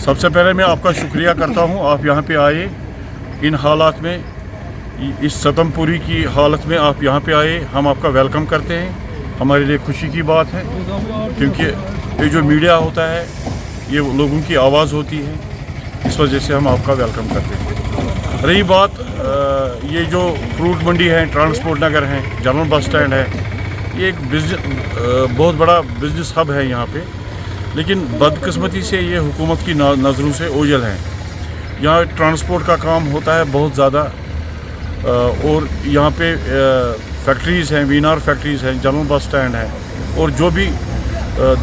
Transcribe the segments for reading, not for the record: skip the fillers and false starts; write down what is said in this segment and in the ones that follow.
सबसे पहले मैं आपका शुक्रिया करता हूँ, आप यहाँ पे आए इन हालात में, इस सतमपुरी की हालत में आप यहाँ पे आए, हम आपका वेलकम करते हैं। हमारे लिए खुशी की बात है क्योंकि ये जो मीडिया होता है ये लोगों की आवाज़ होती है, इस वजह से हम आपका वेलकम करते हैं। रही बात ये जो फ्रूट मंडी है, ट्रांसपोर्ट नगर है, जनरल बस स्टैंड है, ये एक बिजनेस बहुत बड़ा बिजनेस हब है यहाँ पे, लेकिन बदकिस्मती से ये हुकूमत की नज़रों से ओझल है। यहाँ ट्रांसपोर्ट का काम होता है बहुत ज़्यादा और यहाँ पे फैक्ट्रीज़ हैं, वीनार फैक्ट्रीज़ हैं, जनरल बस स्टैंड है, और जो भी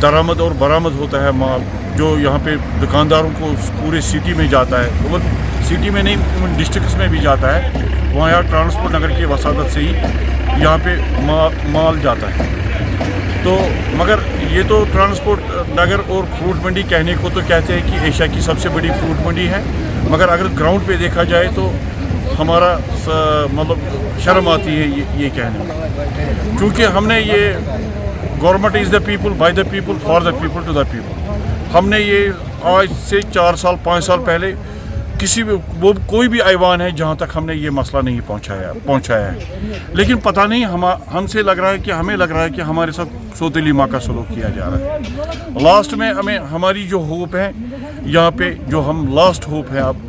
दरामद और बरामद होता है माल जो यहाँ पे दुकानदारों को पूरे सिटी में जाता है, वो सिटी में नहीं डिस्ट्रिक्ट्स में भी जाता है, वहाँ यहाँ ट्रांसपोर्ट नगर की वसादत से ही यहाँ पे माल जाता है। तो मगर ये तो ट्रांसपोर्ट नगर और फ्रूट मंडी कहने को तो कहते हैं कि एशिया की सबसे बड़ी फ्रूट मंडी है, मगर अगर ग्राउंड पे देखा जाए तो हमारा मतलब शर्म आती है ये कहने में, क्योंकि हमने ये government is the people, by the people, for the people, to the people. हमने ये आज से 4 साल 5 साल पहले किसी भी कोई भी ऐवान है जहाँ तक हमने ये मसला नहीं पहुँचाया है, लेकिन पता नहीं हमसे लग रहा है कि हमें लग रहा है कि हमारे साथ सौतेली माँ का सलूक किया जा रहा है। लास्ट में हमें हमारी जो होप है यहाँ पे, जो हम लास्ट होप है अब,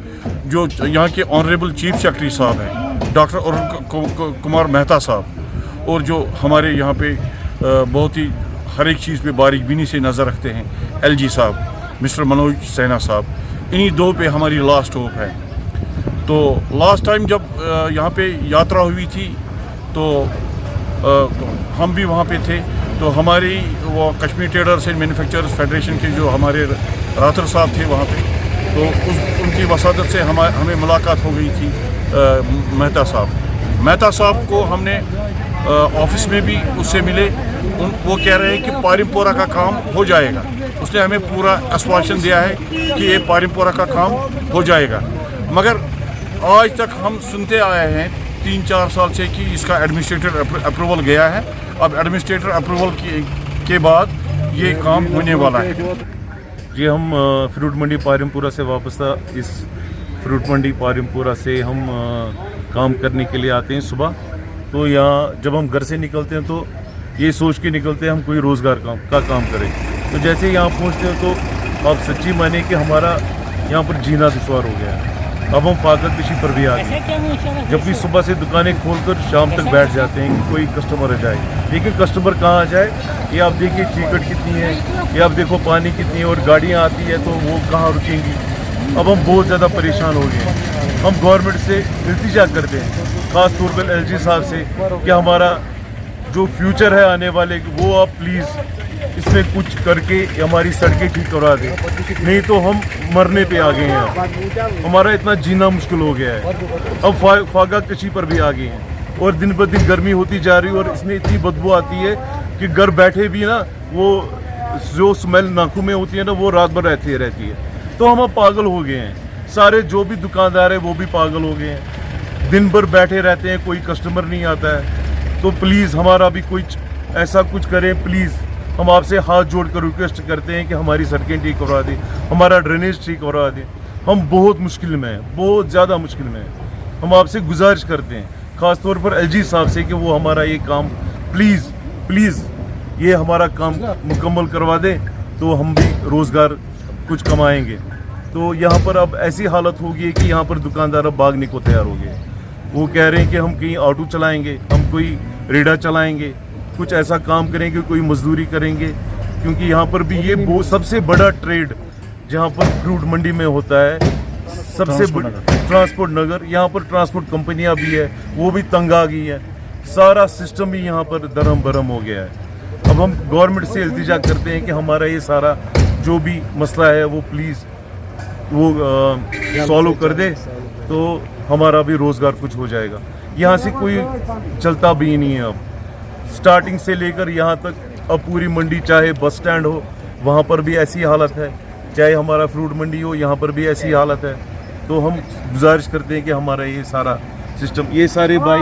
जो यहाँ के ऑनरेबल चीफ सेक्रेटरी साहब हैं डॉक्टर अरुण कुमार मेहता साहब, और जो हमारे यहाँ पे बहुत ही हर एक चीज़ पे बारीक बीनी से नज़र रखते हैं LG साहब, मिस्टर मनोज सिन्हा साहब, इन्हीं दो पे हमारी लास्ट होप है। तो लास्ट टाइम जब यहाँ पे यात्रा हुई थी तो हम भी वहाँ पे थे, तो हमारी वो Kashmir traders and manufacturers federation के जो हमारे राथर साहब थे वहाँ पे, तो उनकी वसादत से हमें मुलाकात हो गई थी मेहता साहब को हमने ऑफिस में भी उससे मिले। वो कह रहे हैं कि पारिमपोरा का काम हो जाएगा, उसने हमें पूरा आश्वासन दिया है कि ये पारिमपोरा का काम हो जाएगा, मगर आज तक हम सुनते आए हैं 3-4 साल से कि इसका एडमिनिस्ट्रेटर अप्रूवल गया है, अब एडमिनिस्ट्रेटर अप्रूवल के बाद ये काम होने वाला है। जी, हम फ्रूट मंडी पारिमपुरा से वापस था। इस फ्रूट मंडी पारिमपुरा से हम काम करने के लिए आते हैं सुबह। तो यहाँ जब हम घर से निकलते हैं तो ये सोच के निकलते हैं हम कोई रोज़गार का काम करें। तो जैसे यहाँ पहुँचते हैं तो आप सच्ची माने कि हमारा यहाँ पर जीना दुश्वार हो गया है। अब हम पागल किसी पर भी आ गए। जब भी सुबह से दुकानें खोलकर शाम तक बैठ जाते हैं कि कोई कस्टमर आ जाए, लेकिन कस्टमर कहाँ आ जाए, ये आप देखिए टिकट कितनी है, ये आप देखो पानी कितनी है, और गाड़ियाँ आती है तो वो कहाँ रुकेंगी। अब हम बहुत ज़्यादा परेशान हो गए हैं। हम गवर्नमेंट से इल्तिजा करते हैं, ख़ास तौर पर LG साहब से, कि हमारा जो फ्यूचर है आने वाले, वो आप प्लीज़ इसमें कुछ करके हमारी सड़कें ठीक करवा दें, नहीं तो हम मरने पे आ गए हैं। हमारा इतना जीना मुश्किल हो गया है। अब फागा कशी पर भी आ गए हैं, और दिन ब दिन गर्मी होती जा रही है, और इसमें इतनी बदबू आती है कि घर बैठे भी ना, वो जो स्मेल नाकों में होती है ना, वो रात भर रहती है। तो हम अब पागल हो गए हैं। सारे जो भी दुकानदार हैं वो भी पागल हो गए हैं, दिन भर बैठे रहते हैं, कोई कस्टमर नहीं आता है। तो प्लीज़ हमारा भी कुछ ऐसा कुछ करें प्लीज़। हम आपसे हाथ जोड़कर रिक्वेस्ट करते हैं कि हमारी सड़कें ठीक करवा दें, हमारा ड्रेनेज ठीक करवा दें। हम बहुत मुश्किल में हैं, बहुत ज़्यादा मुश्किल में हैं। हम आपसे गुजारिश करते हैं, ख़ास तौर पर LG साहब से, कि वो हमारा ये काम प्लीज़ ये हमारा काम मुकम्मल करवा दें, तो हम भी रोज़गार कुछ कमाएंगे। तो यहाँ पर अब ऐसी हालत हो गई है कि यहाँ पर दुकानदार अब भागने को तैयार हो गए। वो कह रहे हैं कि हम कहीं ऑटो चलाएंगे, हम कोई रेड़ा चलाएंगे, कुछ ऐसा काम करेंगे, कोई मजदूरी करेंगे, क्योंकि यहाँ पर भी ये सबसे बड़ा ट्रेड जहाँ पर फ्रूट मंडी में होता है, सबसे बड़ा ट्रांसपोर्ट नगर। यहाँ पर ट्रांसपोर्ट कंपनियाँ भी है, वो भी तंग आ गई है, सारा सिस्टम ही यहाँ पर दरम बरम हो गया है। अब हम गवर्नमेंट से इल्तिजा करते हैं कि हमारा ये सारा जो भी मसला है वो प्लीज़ वो सॉल्व कर दे, तो हमारा भी रोज़गार कुछ हो जाएगा। यहाँ से कोई चलता भी नहीं है अब, स्टार्टिंग से लेकर यहाँ तक। अब पूरी मंडी, चाहे बस स्टैंड हो, वहाँ पर भी ऐसी हालत है, चाहे हमारा फ्रूट मंडी हो, यहाँ पर भी ऐसी हालत है। तो हम गुजारिश करते हैं कि हमारा ये सारा सिस्टम, ये सारे भाई